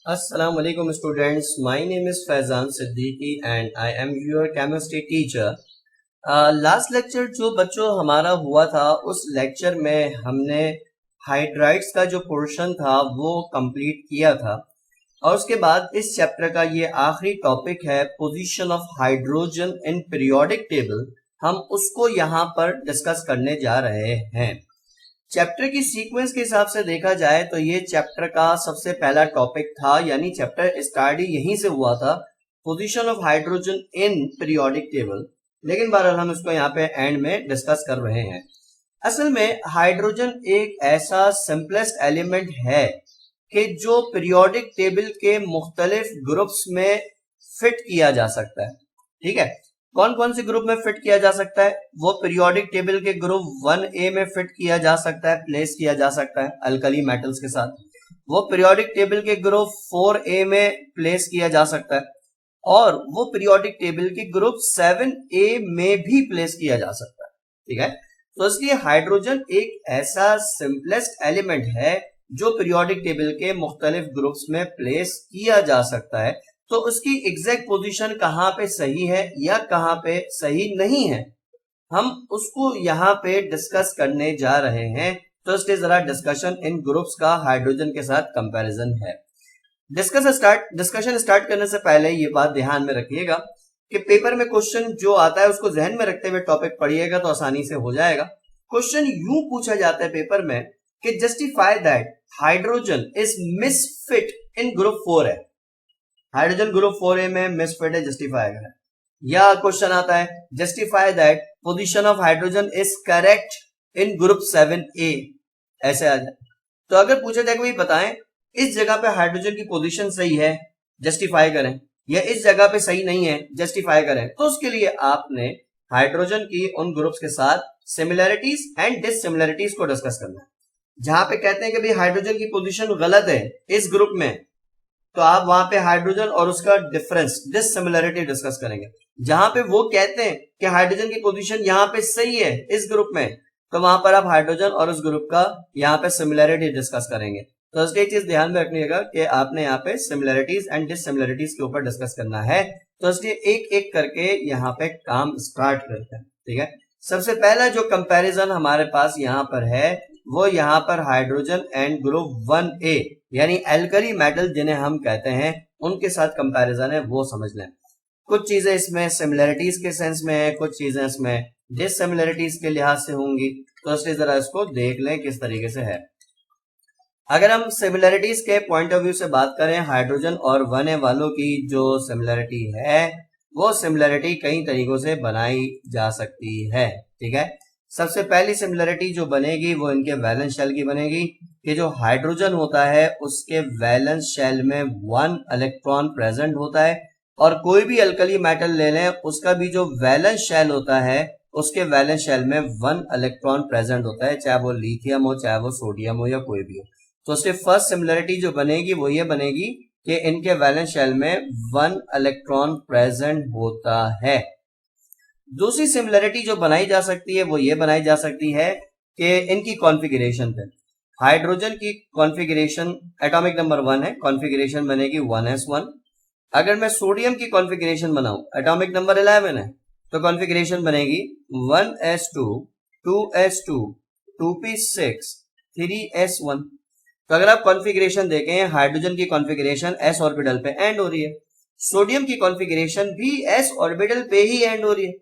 Assalamu alaikum students. My name is Faizan Siddiqui and I am your chemistry teacher. Last lecture जो बच्चों हमारा हुआ था उस लेक्चर में हमने हाइड्राइड्स का जो पोर्शन था वो कंप्लीट किया था और उसके बाद इस चैप्टर का ये आखिरी टॉपिक है position of hydrogen in periodic table. हम उसको यहाँ पर डिस्कस करने जा रहे हैं। चैप्टर की सीक्वेंस के हिसाब से देखा जाए तो ये चैप्टर का सबसे पहला टॉपिक था, यानी चैप्टर स्टार्ट ही यहीं से हुआ था, position of hydrogen in periodic table. लेकिन बहरहाल हम इसको यहाँ पे एंड में डिस्कस कर रहे हैं। असल में हाइड्रोजन एक ऐसा सिंपलेस्ट एलिमेंट है कि जो पीरियोडिक टेबल के मुख्तलिफ ग्रुप्स में फिट किया जा सकता है। ठीक है, कौन कौन से ग्रुप में फिट किया जा सकता है? वो पीरियोडिक टेबल के ग्रुप 1A में फिट किया जा सकता है, प्लेस किया जा सकता है अल्कली मेटल्स के साथ। वो पीरियोडिक टेबल के ग्रुप 4A में प्लेस किया जा सकता है और वो पीरियोडिक टेबल के ग्रुप 7A में भी प्लेस किया जा सकता है। ठीक है, तो इसलिए हाइड्रोजन एक ऐसा सिंपलेस्ट एलिमेंट है जो पीरियोडिक टेबल के मुख्तलिफ ग्रुप्स में प्लेस किया जा सकता है। तो उसकी एग्जैक्ट पोजीशन कहां पे सही है या कहां पे सही नहीं है, हम उसको यहाँ पे डिस्कस करने जा रहे हैं। तो इसलिए जरा डिस्कशन इन ग्रुप्स का हाइड्रोजन के साथ कंपैरिजन है। डिस्कशन स्टार्ट करने से पहले ये बात ध्यान में रखिएगा कि पेपर में क्वेश्चन जो आता है उसको जहन में रखते हुए टॉपिक पढ़िएगा तो आसानी से हो जाएगा। क्वेश्चन यूं पूछा जाता है पेपर में कि justify that hydrogen is misfit in group 4 है। हाइड्रोजन ग्रुप 4A में मिसफिट है, जस्टिफाई करें। या क्वेश्चन आता है justify that position of hydrogen is correct in group 7A, ऐसे आ जाए। तो अगर पूछा जाए कि भाई बताएं इस जगह पे हाइड्रोजन की पोजीशन सही है, जस्टिफाई करें, या इस जगह पे सही नहीं है, जस्टिफाई करें, तो उसके लिए आपने हाइड्रोजन की उन ग्रुप्स के साथ सिमिलैरिटीज एंड डिससिमिलैरिटीज को डिस्कस करना है। जहां पे कहते हैं कि भाई हाइड्रोजन की पोजीशन गलत है इस ग्रुप में, तो आप वहां पे हाइड्रोजन और उसका डिफरेंस डिससिमिलैरिटी डिस्कस करेंगे। जहां पे वो कहते हैं कि हाइड्रोजन की पोजीशन यहाँ पे सही है इस ग्रुप में, तो वहां पर आप हाइड्रोजन और उस ग्रुप का यहाँ पे सिमिलैरिटी डिस्कस करेंगे। तो इसलिए चीज ध्यान में रखिएगा कि आपने यहाँ पे सिमिलैरिटीज एंड डिससिमिलैरिटीज के ऊपर डिस्कस करना है। तो इसलिए एक एक करके यहाँ पे काम स्टार्ट करते हैं। ठीक है, सबसे पहला जो कंपैरिजन हमारे पास यहाँ पर है वो यहाँ पर हाइड्रोजन एंड ग्रुप 1A यानी एल्कली मेटल जिन्हें हम कहते हैं उनके साथ कंपैरिजन है, वो समझ लें। कुछ चीजें इसमें सिमिलैरिटीज के सेंस में है, कुछ चीजें इसमें डिससिमिलैरिटीज के लिहाज से होंगी। तो इसलिए जरा इसको देख लें किस तरीके से है। अगर हम सिमिलैरिटीज के पॉइंट ऑफ व्यू से बात करें, हाइड्रोजन और 1A वालों की जो सिमिलैरिटी है वो सिमिलैरिटी कई तरीकों से बनाई जा सकती है। ठीक है, सबसे पहली सिमिलरिटी जो बनेगी वो इनके वैलेंस शेल की बनेगी कि जो हाइड्रोजन होता है उसके वैलेंस शेल में 1 इलेक्ट्रॉन प्रेजेंट होता है, और कोई भी अल्कली मेटल ले लें उसका भी जो वैलेंस शेल होता है उसके वैलेंस शेल में 1 इलेक्ट्रॉन प्रेजेंट होता है, चाहे वो लिथियम हो, चाहे वो सोडियम हो, या कोई भी हो। तो उससे फर्स्ट सिमिलरिटी जो बनेगी वो ये बनेगी कि इनके वैलेंस शेल में 1 इलेक्ट्रॉन प्रेजेंट होता है। दूसरी सिमिलरिटी जो बनाई जा सकती है वो ये बनाई जा सकती है कि इनकी कॉन्फ़िगरेशन पे, हाइड्रोजन की कॉन्फ़िगरेशन एटॉमिक नंबर 1 है, कॉन्फ़िगरेशन बनेगी 1s1। अगर मैं सोडियम की कॉन्फ़िगरेशन बनाऊं, एटॉमिक नंबर 11 है, तो कॉन्फ़िगरेशन बनेगी 1s2 2s2 2p6 3s1। तो अगर आप कॉन्फ़िगरेशन देखें, हाइड्रोजन की कॉन्फ़िगरेशन s ऑर्बिटल पे एंड हो रही है, सोडियम की कॉन्फ़िगरेशन भी s ऑर्बिटल पे ही एंड हो रही है।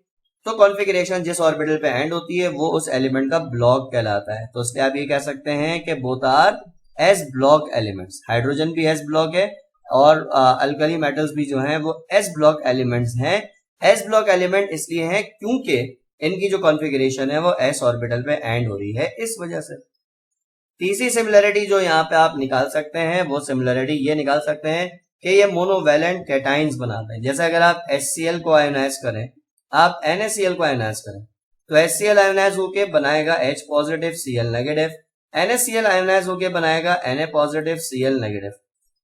तो कॉन्फ़िगरेशन जिस ऑर्बिटल पे एंड होती है वो उस एलिमेंट का ब्लॉक कहलाता है। तो इसलिए आप ये कह सकते हैं कि both are s block elements. Hydrogen भी s ब्लॉक है और अल्कली मेटल्स भी जो हैं वो s ब्लॉक एलिमेंट्स हैं। s ब्लॉक एलिमेंट इसलिए हैं क्योंकि इनकी जो कॉन्फ़िगरेशन है वो s ऑर्बिटल पे एंड हो रही है, इस वजह से। तीसरी सिमिलरिटी जो यहाँ पे आप निकाल सकते हैं वो सिमिलरिटी ये निकाल सकते हैं कि ये मोनोवैलेंट कैटाइंस बनाते हैं। जैसे अगर आप HCl को आयोनाइज करें, आप NaCl को आयोनाइज करें, तो HCl आयोनाइज होके बनाएगा H positive Cl negative, NaCl ionize होके बनाएगा Na पॉजिटिव Cl नेगेटिव।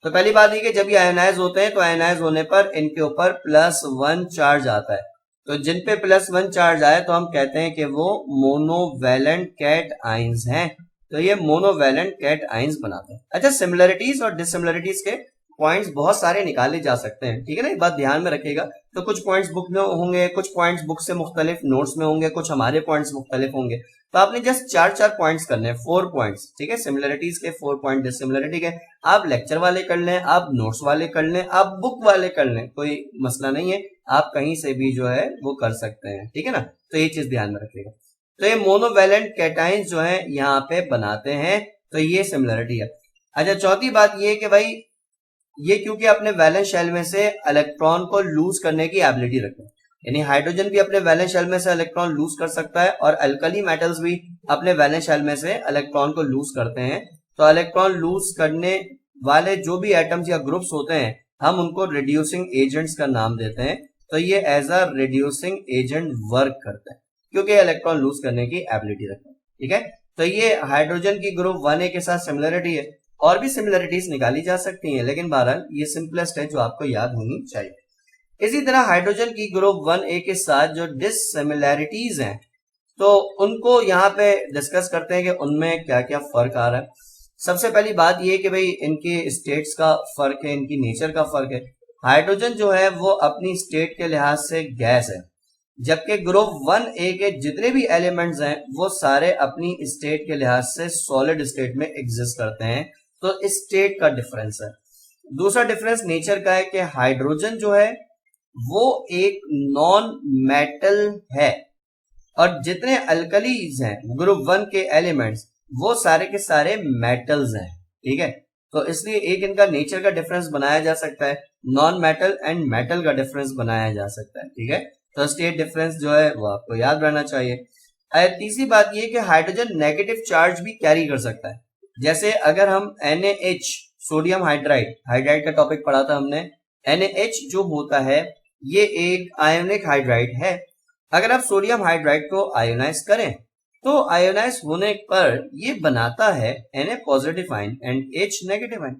तो पहली बात ये कि जब ये आयोनाइज होते हैं तो आयोनाइज होने पर इनके ऊपर +1 चार्ज आता है। तो जिन पे +1 चार्ज आए तो हम कहते हैं कि वो मोनोवैलेंट कैटआयंस हैं। तो ये मोनोवैलेंट कैटआयंस बनाते हैं। अच्छा, सिमिलरिटीज और डिससिमिलरिटीज के पॉइंट्स बहुत सारे निकाले जा सकते हैं, ठीक है ना, ये बात ध्यान में रखिएगा। तो कुछ पॉइंट्स बुक में होंगे, कुछ पॉइंट्स बुक से मुख्तलिफ नोट्स में होंगे, कुछ हमारे पॉइंट्स मुख्तलिफ होंगे। तो आपने जस्ट चार पॉइंट्स करने हैं, 4 पॉइंट्स, ठीक है, सिमिलरिटीज के 4 पॉइंट डिसिमिलरिटी के। आप लेक्चर वाले कर लें, आप नोट्स वाले कर लें, आप बुक वाले कर लें, कोई मसला नहीं है, आप कहीं से भी जो है वो कर सकते हैं, ठीक है ना। तो ये चीज ध्यान में रखिएगा। तो ये मोनोवैलेंट कैटाइंस जो है यहाँ पे बनाते हैं, तो ये सिमिलरिटी है। अच्छा, चौथी बात ये कि भाई ये क्योंकि अपने वैलेंस शेल में से इलेक्ट्रॉन को लूज करने की एबिलिटी रखते हैं, यानी हाइड्रोजन भी अपने वैलेंस शेल में से इलेक्ट्रॉन लूज कर सकता है और अल्कली मेटल्स भी अपने वैलेंस शेल में से इलेक्ट्रॉन को लूज करते हैं। तो इलेक्ट्रॉन लूज करने वाले जो भी एटम्स या ग्रुप्स होते हैं, हम उनको रिड्यूसिंग एजेंट्स का नाम देते हैं। तो ये as a reducing agent work करता है क्योंकि इलेक्ट्रॉन लूज करने की एबिलिटी रखता है, ठीक है। तो ये हाइड्रोजन की ग्रुप 1A के साथ सिमिलरिटी है। और भी सिमिलरिटीज निकाली जा सकती हैं, लेकिन बहरहाल ये सिंपलेस्ट है जो आपको याद होनी चाहिए। इसी तरह हाइड्रोजन की ग्रुप 1A के साथ जो डिससिमिलरिटीज हैं, तो उनको यहाँ पे डिस्कस करते हैं कि उनमें क्या क्या फर्क आ रहा है। सबसे पहली बात ये कि भाई इनके स्टेट्स का फर्क है, इनकी नेचर का फर्क है। हाइड्रोजन जो है वो अपनी स्टेट के लिहाज से गैस है, जबकि ग्रुप 1A के जितने भी एलिमेंट्स हैं वो सारे अपनी स्टेट के लिहाज से सॉलिड स्टेट में एग्जिस्ट करते हैं। तो स्टेट का डिफरेंस है। दूसरा डिफरेंस नेचर का है कि हाइड्रोजन जो है वो एक नॉन मेटल है और जितने अल्कलीज हैं ग्रुप 1 के एलिमेंट्स वो सारे के सारे मेटल्स हैं, ठीक है। तो इसलिए एक इनका नेचर का डिफरेंस बनाया जा सकता है, नॉन मेटल एंड मेटल का डिफरेंस बनाया जा सकता है, ठीक है। तो स्टेट डिफरेंस जो है वो आपको याद रहना चाहिए। तीसरी बात ये कि हाइड्रोजन नेगेटिव चार्ज भी कैरी कर सकता है। जैसे अगर हम NaH सोडियम हाइड्राइड का टॉपिक पढ़ा था हमने, NaH जो होता है ये एक आयोनिक हाइड्राइड है। अगर आप सोडियम हाइड्राइड को आयोनाइज करें तो आयोनाइज होने पर ये बनाता है Na positive ion and H negative ion.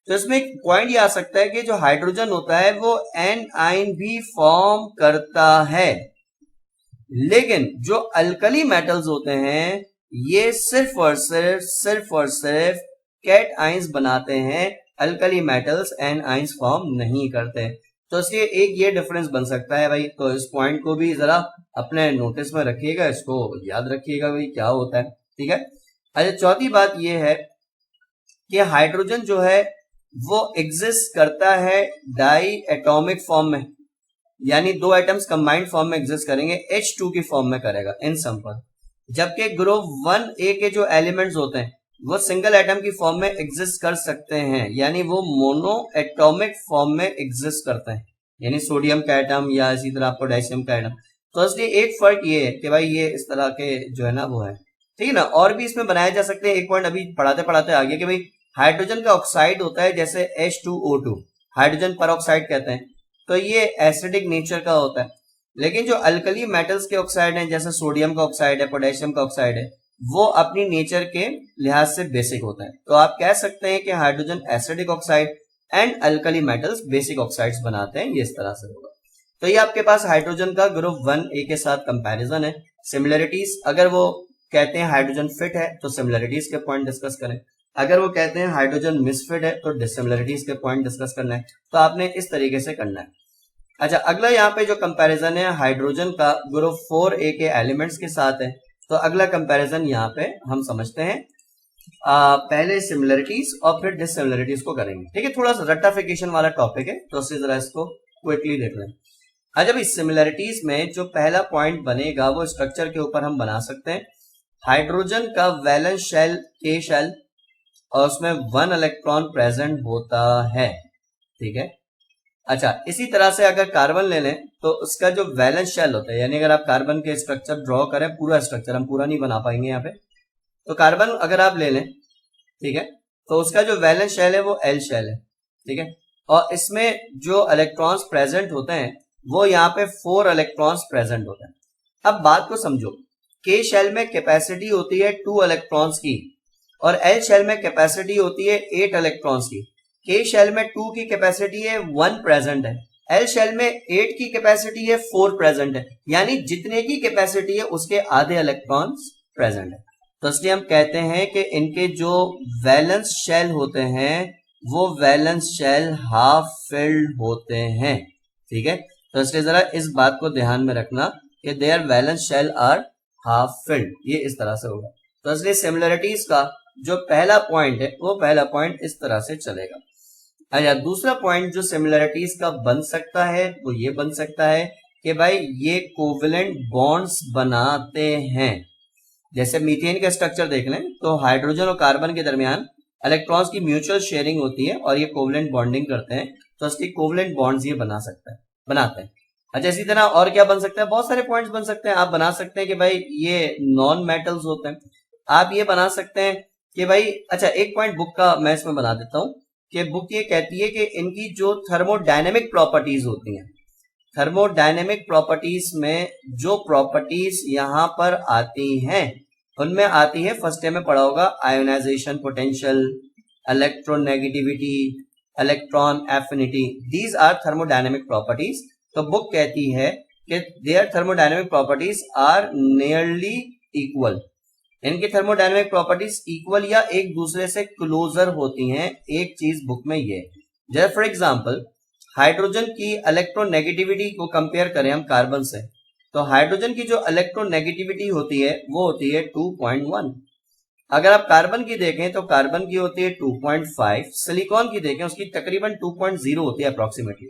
तो इसमें एक पॉइंट ये आ सकता है कि जो हाइड्रोजन होता है वो N आयन भी फॉर्म करता है, लेकिन जो अल्कली मेटल्स होते हैं ये सिर्फ और सिर्फ कैट आइंस बनाते हैं, alkali metals anion form नहीं करते। तो इसलिए एक ये डिफरेंस बन सकता है भाई। तो इस पॉइंट को भी जरा अपने नोटिस में रखिएगा, इसको याद रखिएगा भाई क्या होता है, ठीक है। अच्छा, चौथी बात ये है कि हाइड्रोजन जो है वो एग्जिस्ट करता है डाई एटॉमिक फॉर्म में, यानी दो एटम्स कंबाइंड फॉर्म में एग्जिस्ट करेंगे, H2 की फॉर्म में करेगा इन सिंपल। जबकि ग्रुप 1A के जो एलिमेंट्स होते हैं वो सिंगल एटम की फॉर्म में एग्जिस्ट कर सकते हैं, यानी वो मोनो एटॉमिक फॉर्म में एग्जिस्ट करते हैं, यानी सोडियम का एटम या इसी तरह पोटेशियम का एटम। तो इसलिए एक फर्क ये है कि भाई ये इस तरह के जो है ना वो है, ठीक है ना। और भी इसमें बनाए जा सकते हैं। एक पॉइंट अभी पढ़ाते पढ़ाते आगे कि भाई हाइड्रोजन का ऑक्साइड होता है जैसे H2O2, हाइड्रोजन पर ऑक्साइड कहते हैं, तो ये एसिडिक नेचर का होता है। लेकिन जो अल्कली मेटल्स के ऑक्साइड हैं जैसे सोडियम का ऑक्साइड है, पोटेशियम का ऑक्साइड है, वो अपनी नेचर के लिहाज से बेसिक होता है। तो आप कह सकते हैं कि hydrogen acidic oxide and alkali metals basic oxides बनाते हैं, ये इस तरह से होगा। तो ये आपके पास हाइड्रोजन का ग्रुप 1A के साथ कंपैरिजन है। सिमिलरिटीज, अगर वो कहते हैं हाइड्रोजन फिट है तो सिमिलरिटीज के पॉइंट डिस्कस करें, अगर वो कहते हैं हाइड्रोजन मिसफिट है तो डिसिमिलरिटीज के पॉइंट डिस्कस करना है। तो आपने इस तरीके से करना है। अच्छा, अगला यहाँ पे जो कंपैरिजन है हाइड्रोजन का ग्रुप 4A के एलिमेंट्स के साथ है। तो अगला कंपैरिजन यहाँ पे हम समझते हैं, पहले सिमिलरिटीज और फिर डिसिमिलरिटीज को करेंगे, ठीक है। थोड़ा सा रट्टाफिकेशन वाला टॉपिक है तो उससे जरा इसको क्विकली देख लें। अच्छा, भाई सिमिलरिटीज में जो पहला पॉइंट बनेगा वो स्ट्रक्चर के ऊपर हम बना सकते हैं। हाइड्रोजन का वैलेंस शेल K शेल और उसमें 1 इलेक्ट्रॉन प्रेजेंट होता है, ठीक है। अच्छा, इसी तरह से अगर कार्बन ले लें तो उसका जो वैलेंस शेल होता है, यानी अगर आप कार्बन के स्ट्रक्चर ड्रॉ करें, पूरा स्ट्रक्चर हम पूरा नहीं बना पाएंगे यहाँ पे, तो कार्बन अगर आप ले लें, ठीक है, तो उसका जो वैलेंस शेल है वो L शेल है, ठीक है। और इसमें जो इलेक्ट्रॉन्स प्रेजेंट होते हैं वो यहाँ पे 4 इलेक्ट्रॉन्स प्रेजेंट होते हैं। अब बात को समझो, K शेल में कैपेसिटी होती है 2 इलेक्ट्रॉन्स की और L शेल में कैपेसिटी होती है 8 इलेक्ट्रॉन्स की। K शेल में 2 की कैपेसिटी है 1 प्रेजेंट है, L शेल में 8 की कैपेसिटी है 4 प्रेजेंट है, यानी जितने की कैपेसिटी है उसके आधे इलेक्ट्रॉन्स प्रेजेंट है। तो इसलिए हम कहते हैं कि इनके जो वैलेंस शेल होते हैं वो वैलेंस शेल हाफ फिल्ड होते हैं। ठीक है, तो इसलिए जरा इस बात को ध्यान में रखना कि their valence shell are half filled, ये इस तरह से होगा। तो इसलिए सिमिलरिटीज का जो पहला पॉइंट है वो पहला पॉइंट इस तरह से चलेगा। अच्छा, दूसरा पॉइंट जो सिमिलरिटीज का बन सकता है वो ये बन सकता है कि भाई ये कोवेलेंट बॉन्ड्स बनाते हैं। जैसे मीथेन का स्ट्रक्चर देख लें तो हाइड्रोजन और कार्बन के दरमियान इलेक्ट्रॉन्स की म्यूचुअल शेयरिंग होती है और ये कोवेलेंट बॉन्डिंग करते हैं, तो इसकी कोवेलेंट बॉन्ड्स ये बनाते हैं। अच्छा, इसी तरह और क्या बन सकता है, बहुत सारे पॉइंट्स बन सकते हैं। आप बना सकते हैं कि भाई ये नॉन मेटल्स होते हैं। आप ये बना सकते हैं कि भाई, अच्छा एक पॉइंट बुक का मैं इसमें बना देता हूं कि बुक ये कहती है कि इनकी जो थर्मोडायनेमिक प्रॉपर्टीज होती हैं, थर्मोडायनेमिक प्रॉपर्टीज में जो प्रॉपर्टीज यहां पर आती हैं उनमें आती है, फर्स्ट टाइम में पढ़ा होगा, ionization potential, electronegativity, electron affinity, these are thermodynamic properties. तो बुक कहती है कि their thermodynamic properties are nearly equal, इनकी थर्मोडायनेमिक प्रॉपर्टीज इक्वल या एक दूसरे से क्लोजर होती हैं। एक चीज बुक में ये, जैसे फॉर एग्जांपल हाइड्रोजन की इलेक्ट्रोनेगेटिविटी को कंपेयर करें हम कार्बन से, तो हाइड्रोजन की जो इलेक्ट्रोनेगेटिविटी होती है वो होती है 2.1। अगर आप कार्बन की देखें तो कार्बन की होती है 2.5, सिलिकॉन की देखें उसकी तकरीबन 2.0 होती है अप्रोक्सीमेटली।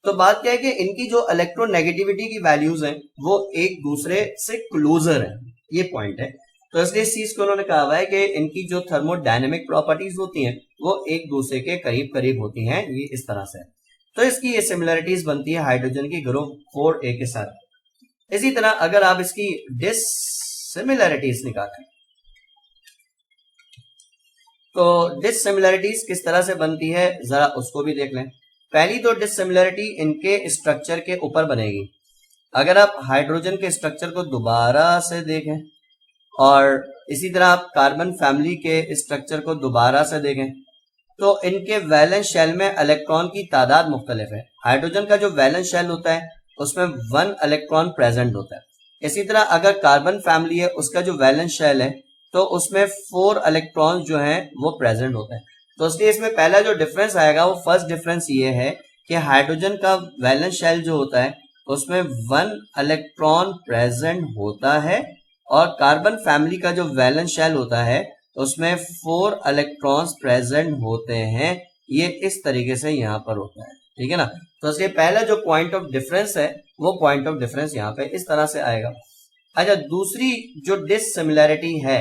तो बात क्या है कि इनकी जो इलेक्ट्रोनेगेटिविटी की वैल्यूज हैं वो एक दूसरे से क्लोजर है, ये पॉइंट है। तो इसलिए इस चीज को उन्होंने कहा हुआ है कि इनकी जो थर्मोडायनेमिक प्रॉपर्टीज होती हैं वो एक दूसरे के करीब करीब होती हैं, ये इस तरह से। तो इसकी ये सिमिलरिटीज बनती है हाइड्रोजन की ग्रुप 4A के साथ। इसी तरह अगर आप इसकी डिससिमिलरिटीज निकालें तो डिससिमिलरिटीज किस तरह से बनती है जरा उसको भी देख लें। पहली तो डिससिमिलरिटी इनके स्ट्रक्चर के ऊपर बनेगी। अगर आप हाइड्रोजन के स्ट्रक्चर को दोबारा से देखें और इसी तरह आप कार्बन फैमिली के स्ट्रक्चर को दोबारा से देखें तो इनके वैलेंस शेल में इलेक्ट्रॉन की तादाद मुख्तलिफ है। हाइड्रोजन का जो वैलेंस शेल होता है उसमें 1 इलेक्ट्रॉन प्रेजेंट होता है। इसी तरह अगर कार्बन फैमिली है उसका जो वैलेंस शेल है तो उसमें 4 इलेक्ट्रॉन जो हैं वो प्रेजेंट होते हैं। तो इसलिए इसमें पहला जो डिफरेंस आएगा वो फर्स्ट डिफरेंस ये है कि हाइड्रोजन का वैलेंस शेल जो होता है उसमें 1 इलेक्ट्रॉन प्रेजेंट होता है और कार्बन फैमिली का जो वैलेंस शेल होता है उसमें 4 इलेक्ट्रॉन्स प्रेजेंट होते हैं। ये इस तरीके से यहाँ पर होता है, ठीक है ना। तो इसलिए पहला जो पॉइंट ऑफ डिफरेंस है वो पॉइंट ऑफ डिफरेंस यहाँ पे इस तरह से आएगा। अच्छा, दूसरी जो डिससिमिलरिटी है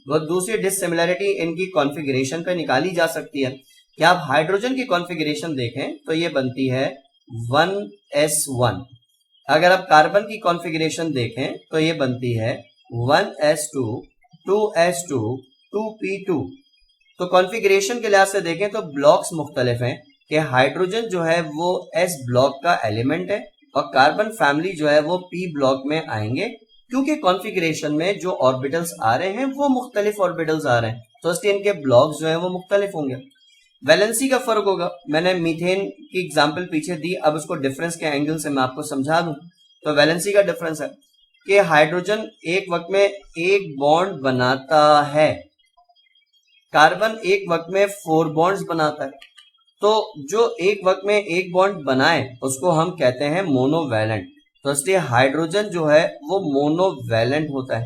वो दूसरी डिससिमिलरिटी इनकी कॉन्फ़िगरेशन पे निकाली जा सकती है कि आप हाइड्रोजन की कॉन्फ़िगरेशन देखें तो ये बनती है 1s1। अगर आप कार्बन की कॉन्फ़िगरेशन देखें तो ये बनती है 1s2, 2s2, 2p2। तो कॉन्फ़िगरेशन के लिहाज से देखें तो ब्लॉक्स मुख्तलिफ हैं कि हाइड्रोजन जो है वो s ब्लॉक का एलिमेंट है और कार्बन फैमिली जो है वो p ब्लॉक में आएंगे, क्योंकि कॉन्फ़िगरेशन में जो ऑर्बिटल्स आ रहे हैं वो मुख्तलिफ ऑर्बिटल्स आ रहे हैं, तो इसलिए इनके ब्लॉक्स जो है वो मुख्तलिफ होंगे। वैलेंसी का फर्क होगा, मैंने मीथेन की एग्जाम्पल पीछे दी, अब उसको डिफरेंस के एंगल से मैं आपको समझा दूं। तो वैलेंसी का डिफरेंस है कि हाइड्रोजन एक वक्त में एक बॉन्ड बनाता है, कार्बन एक वक्त में 4 बॉन्ड्स बनाता है। तो जो एक वक्त में एक बॉन्ड बनाए उसको हम कहते हैं मोनोवैलेंट। तो इसलिए हाइड्रोजन जो है वो मोनोवैलेंट होता है।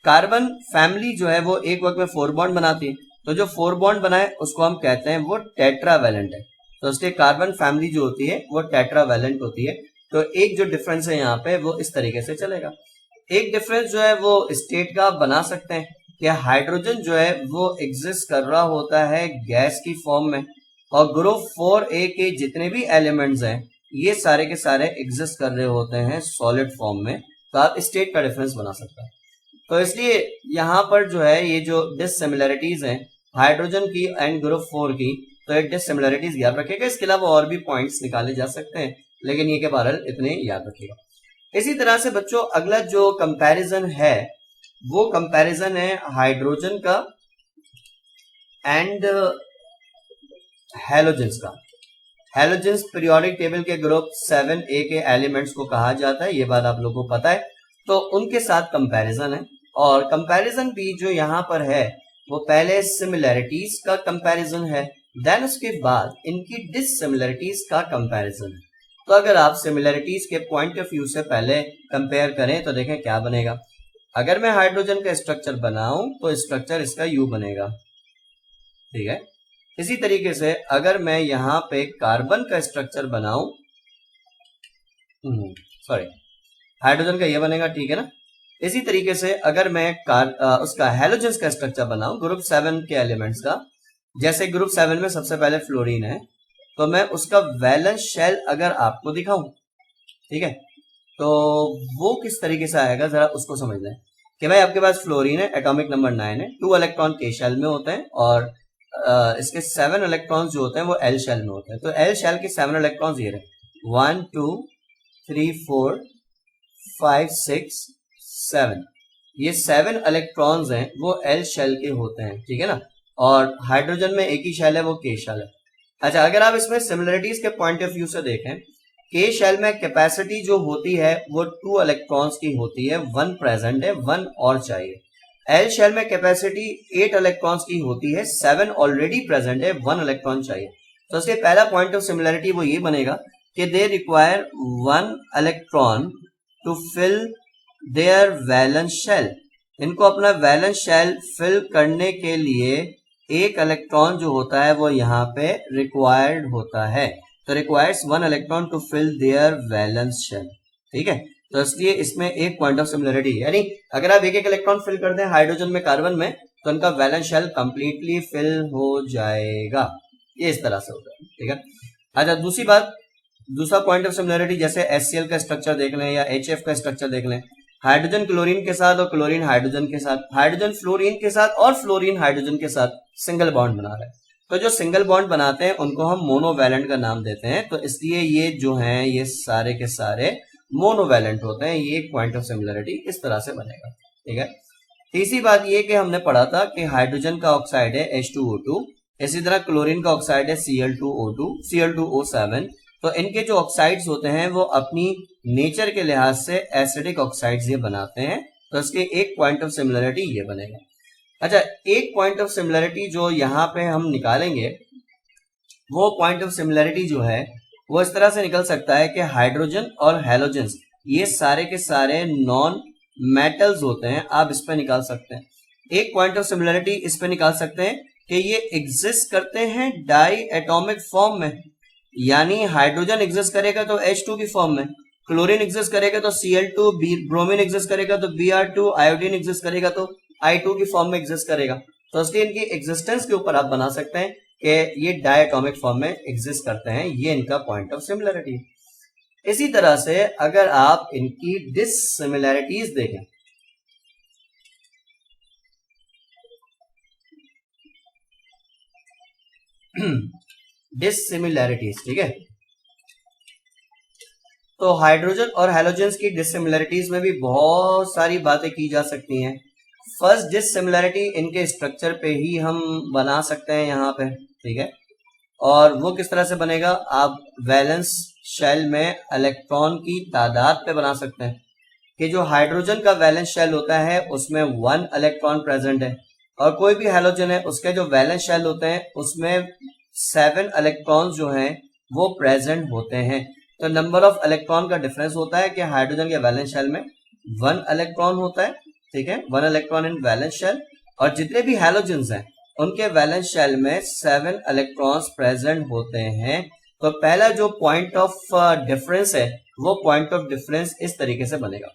कार्बन फैमिली जो है वो एक वक्त में 4 बॉन्ड बनाती है, तो जो 4 बॉन्ड बनाए उसको हम कहते हैं वो टेट्रावैलेंट है। तो इसलिए कार्बन फैमिली जो होती है वो टेट्रावैलेंट होती है। तो एक जो डिफरेंस है यहाँ पे वो इस तरीके से चलेगा। एक डिफरेंस जो है वो स्टेट का बना सकते हैं कि हाइड्रोजन जो है वो एग्जिस्ट कर रहा होता है गैस की फॉर्म में और ग्रुप 4A के जितने भी एलिमेंट्स हैं ये सारे के सारे एग्जिस्ट कर रहे होते हैं सॉलिड फॉर्म में। तो आप स्टेट का डिफरेंस बना सकते हैं। तो इसलिए यहाँ पर जो है ये जो डिससिमिलरिटीज हैं हाइड्रोजन की एंड ग्रुप 4 की, तो ये डिससिमिलरिटीज याद रखिएगा। इसके अलावा और भी पॉइंट्स निकाले जा सकते हैं लेकिन ये के बहरहाल इतने याद रखिएगा। इसी तरह से बच्चों अगला जो कंपैरिजन है वो कंपैरिजन है हाइड्रोजन का एंड हैलोजेंस का। हैलोजेंस पीरियोडिक टेबल के ग्रुप 7A के एलिमेंट्स को कहा जाता है, ये बात आप लोगों को पता है। तो उनके साथ कंपैरिजन है और कंपैरिजन भी जो यहाँ पर है वो पहले सिमिलैरिटीज का कंपैरिजन है, देन उसके बाद इनकी डिससिमिलरिटीज का कंपैरिजन है। तो अगर आप सिमिलरिटीज के पॉइंट ऑफ व्यू से पहले कंपेयर करें तो देखें क्या बनेगा। अगर मैं हाइड्रोजन का स्ट्रक्चर बनाऊं तो स्ट्रक्चर इसका यू बनेगा, ठीक है। इसी तरीके से अगर मैं यहाँ पे कार्बन का स्ट्रक्चर बनाऊं, सॉरी हाइड्रोजन का ये बनेगा, ठीक है ना। इसी तरीके से अगर मैं उसका हैलोजन्स का स्ट्रक्चर बनाऊं ग्रुप 7 के एलिमेंट्स का, जैसे ग्रुप 7 में सबसे पहले फ्लोरीन है, तो मैं उसका वैलेंस शेल अगर आपको दिखाऊं, ठीक है, तो वो किस तरीके से आएगा जरा उसको समझ लें कि भाई आपके पास फ्लोरीन है, एटॉमिक नंबर 9 है, 2 इलेक्ट्रॉन के शेल में होते हैं और इसके 7 इलेक्ट्रॉन्स जो होते हैं वो एल शेल में होते हैं। तो एल शेल के 7 इलेक्ट्रॉन्स ये रहे 1 2 3 4 5 6 7, ये 7 इलेक्ट्रॉन्स हैं वो एल शेल के होते हैं, ठीक है ना। और हाइड्रोजन में एक ही शेल है, वो के शेल है। अच्छा, अगर आप इसमें सिमिलरिटीज के पॉइंट ऑफ व्यू से देखें, के शेल में कैपेसिटी जो होती है वो 2 इलेक्ट्रॉन्स की होती है, 1 प्रेजेंट है, 1 और चाहिए। एल शेल में कैपेसिटी 8 इलेक्ट्रॉन्स की होती है, 7 ऑलरेडी प्रेजेंट है, 1 इलेक्ट्रॉन चाहिए। तो इसलिए पहला पॉइंट ऑफ सिमिलरिटी वो ये बनेगा कि they require 1 electron to fill their valence shell. इनको अपना वैलेंस शेल फिल करने के लिए एक इलेक्ट्रॉन जो होता है वो यहाँ पे रिक्वायर्ड होता है। तो requires 1 electron to fill their valence shell, ठीक है। तो इसलिए इसमें एक पॉइंट ऑफ सिमिलरिटी, यानी अगर आप एक एक इलेक्ट्रॉन फिल करते हैं हाइड्रोजन में, कार्बन में, तो उनका वैलेंस शेल कंप्लीटली फिल हो जाएगा। ये इस तरह से होता है, ठीक है। अच्छा, दूसरी बात, दूसरा पॉइंट ऑफ सिमिलरिटी, जैसे HCl का स्ट्रक्चर देख लें या HF का स्ट्रक्चर देख लें, हाइड्रोजन क्लोरीन के साथ और क्लोरीन हाइड्रोजन के साथ, हाइड्रोजन फ्लोरीन के साथ और फ्लोरीन हाइड्रोजन के साथ सिंगल बॉन्ड बना रहे हैं। तो जो सिंगल बॉन्ड बनाते हैं उनको हम मोनोवैलेंट का नाम देते हैं। तो इसलिए ये जो हैं ये सारे के सारे मोनोवैलेंट होते हैं। ये एक पॉइंट ऑफ सिमिलरिटी इस तरह से बनेगा, ठीक है। तीसरी बात ये कि हमने पढ़ा था कि हाइड्रोजन का ऑक्साइड है H2O2, इसी तरह क्लोरीन का ऑक्साइड है Cl2O2 Cl2O7। तो इनके जो ऑक्साइड्स होते हैं वो अपनी नेचर के लिहाज से एसिडिक ऑक्साइड्स ये बनाते हैं। तो इसके एक पॉइंट ऑफ सिमिलरिटी ये बनेगा। अच्छा, एक पॉइंट ऑफ सिमिलरिटी जो यहाँ पे हम निकालेंगे, वो पॉइंट ऑफ सिमिलरिटी जो है वो इस तरह से निकल सकता है कि हाइड्रोजन और हैलोजेंस ये सारे के सारे नॉन मेटल्स होते हैं, आप इस पे निकाल सकते हैं। एक पॉइंट ऑफ सिमिलरिटी इस पे निकाल सकते हैं कि ये एग्जिस्ट करते हैं डाई एटॉमिक फॉर्म में, यानी हाइड्रोजन एग्जिस्ट करेगा तो H2 की फॉर्म में, क्लोरीन एग्जिस्ट करेगा तो Cl2, ब्रोमीन एग्जिस्ट करेगा तो Br2, आयोडीन एग्जिस्ट करेगा तो I2 की फॉर्म में एग्जिस्ट करेगा। तो इसलिए इनकी एग्जिस्टेंस के ऊपर आप बना सकते हैं कि ये डायटोमिक फॉर्म में एग्जिस्ट करते हैं। ये इनका पॉइंट ऑफ सिमिलरिटी। इसी तरह से अगर आप इनकी डिससिमिलरिटीज देखें, डिससिमिलरिटीज, ठीक है, तो हाइड्रोजन और हैलोजेंस की डिससिमिलरिटीज में भी बहुत सारी बातें की जा सकती हैं। फर्स्ट डिससिमिलरिटी इनके स्ट्रक्चर पे ही हम बना सकते हैं यहाँ पे, ठीक है। और वो किस तरह से बनेगा, आप वैलेंस शेल में इलेक्ट्रॉन की तादाद पे बना सकते हैं कि जो हाइड्रोजन का वैलेंस शेल होता है उसमें 1 इलेक्ट्रॉन प्रेजेंट है, और कोई भी हैलोजन है उसके जो वैलेंस शेल होते हैं उसमें 7 इलेक्ट्रॉन्स जो हैं वो प्रेजेंट होते हैं। तो नंबर ऑफ इलेक्ट्रॉन का डिफरेंस होता है कि हाइड्रोजन के वैलेंस शेल में 1 इलेक्ट्रॉन होता है, ठीक है, 1 इलेक्ट्रॉन इन वैलेंस शेल, और जितने भी हैलोजेंस हैं उनके वैलेंस शेल में 7 इलेक्ट्रॉन्स प्रेजेंट होते हैं। तो पहला जो पॉइंट ऑफ डिफरेंस है वो पॉइंट ऑफ डिफरेंस इस तरीके से बनेगा।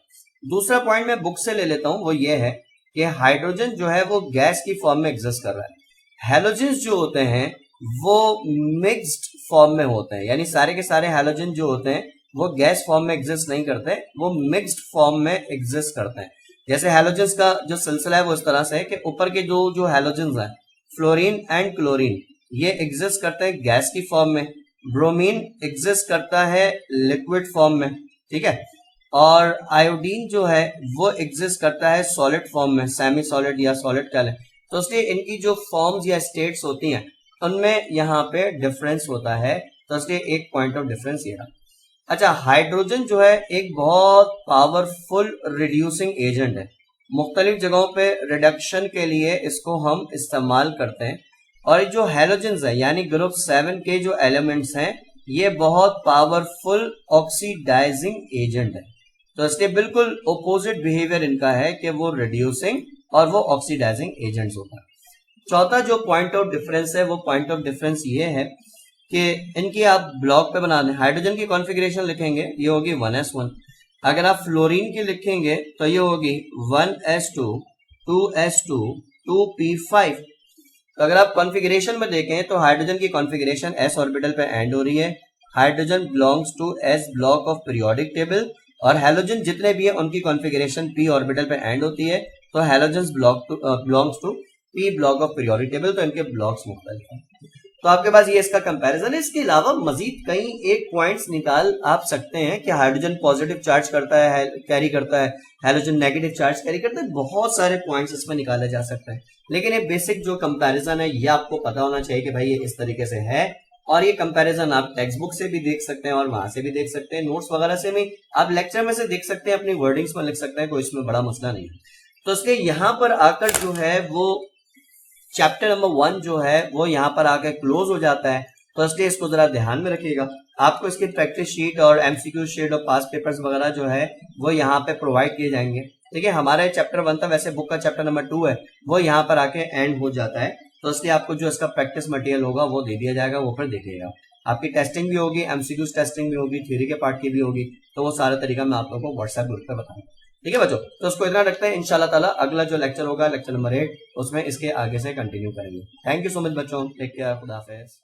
दूसरा पॉइंट मैं बुक से ले लेता हूं, वो ये है कि हाइड्रोजन जो है वो गैस की फॉर्म में एग्जिस्ट कर रहा है, हैलोजेंस जो होते हैं वो मिक्स्ड फॉर्म में होते हैं, यानी सारे के सारे हैलोजन जो होते हैं वो गैस फॉर्म में एग्जिस्ट नहीं करते, वो मिक्स्ड फॉर्म में एग्जिस्ट करते हैं। जैसे हैलोजेंस का जो सिलसिला है वो इस तरह से है कि ऊपर के जो हैलोजेंस हैं, फ्लोरीन एंड क्लोरीन, ये एग्जिस्ट करते हैं गैस की फॉर्म में, ब्रोमीन एग्जिस्ट करता है लिक्विड फॉर्म में, ठीक है, और आयोडीन जो है वो एग्जिस्ट करता है सॉलिड फॉर्म में, सेमी सॉलिड या सॉलिड कह लें। तो इसलिए इनकी जो फॉर्म्स या स्टेट्स होती हैं उनमें यहाँ पे डिफरेंस होता है। तो इसलिए एक पॉइंट ऑफ डिफरेंस ये रहा। अच्छा, हाइड्रोजन जो है एक बहुत पावरफुल रिड्यूसिंग एजेंट है, मुख्तलिफ जगहों पे रिडक्शन के लिए इसको हम इस्तेमाल करते हैं। और जो हैलोजेंस है यानी ग्रुप 7 के जो एलिमेंट्स हैं ये बहुत पावरफुल ऑक्सीडाइजिंग एजेंट है, तो इसलिए बिल्कुल ऑपोजिट बिहेवियर इनका है कि वो रिड्यूसिंग और वो ऑक्सीडाइजिंग एजेंट्स होता है। चौथा जो पॉइंट ऑफ डिफरेंस है वो पॉइंट ऑफ डिफरेंस ये है कि इनकी आप ब्लॉक पे बना दें, हाइड्रोजन की कॉन्फ़िगरेशन लिखेंगे ये होगी 1s1, अगर आप फ्लोरीन की लिखेंगे तो ये होगी 1s2 2s2 2p5। तो अगर आप कॉन्फ़िगरेशन में देखें तो हाइड्रोजन की कॉन्फ़िगरेशन s ऑर्बिटल पे एंड हो रही है, hydrogen belongs to s block of periodic table, और हैलोजन जितने भी है उनकी कॉन्फ़िगरेशन p ऑर्बिटल पे एंड होती है, तो halogen belongs to p block of periodic table, तो इनके ब्लॉक्स मुख्तलिफ हैं। तो आपके पास ये इसका कंपैरिजन है। इसके अलावा मजीद कई एक पॉइंट्स निकाल आप सकते हैं कि हाइड्रोजन पॉजिटिव चार्ज करता है, कैरी करता है, हाइड्रोजन नेगेटिव चार्ज कैरी करता है, बहुत सारे पॉइंट्स इसमें निकाले जा सकते हैं। लेकिन ये बेसिक जो कंपैरिजन है ये आपको पता होना चाहिए कि भाई ये इस तरीके से है, और ये कंपैरिजन आप टेक्स्ट बुक से भी देख सकते हैं और वहां से भी देख सकते हैं, नोट्स वगैरह से भी आप लेक्चर में से देख सकते हैं, अपनी वर्डिंग्स में लिख सकते हैं, कोई इसमें बड़ा मसला नहीं है। तो इसलिए यहाँ पर आकर जो है वो चैप्टर नंबर 1 जो है वो यहाँ पर आकर क्लोज हो जाता है, तो इसलिए इसको जरा ध्यान में रखिएगा। आपको इसकी प्रैक्टिस शीट और एमसीक्यू शीट और पास पेपर्स वगैरह जो है वो यहाँ पे प्रोवाइड किए जाएंगे। ठीक है, हमारे चैप्टर 1 था, वैसे बुक का चैप्टर नंबर 2 है वो यहाँ पर आके एंड हो जाता है, तो इसलिए आपको जो इसका प्रैक्टिस मटेरियल होगा वो दे दिया जाएगा, वो फिर देखिएगा। आपकी टेस्टिंग भी होगी, एमसीक्यू टेस्टिंग भी होगी, थ्योरी के पार्ट की भी होगी, तो वो सारा तरीका मैं आप लोगों को व्हाट्सएप ग्रुप पे बताऊंगा। ठीक है बच्चों, तो उसको इतना रखते हैं, इंशाल्लाह ताला अगला जो लेक्चर होगा लेक्चर नंबर 8 उसमें इसके आगे से कंटिन्यू करेंगे। थैंक यू सो मच बच्चों, टेक केयर, खुदा हाफिज।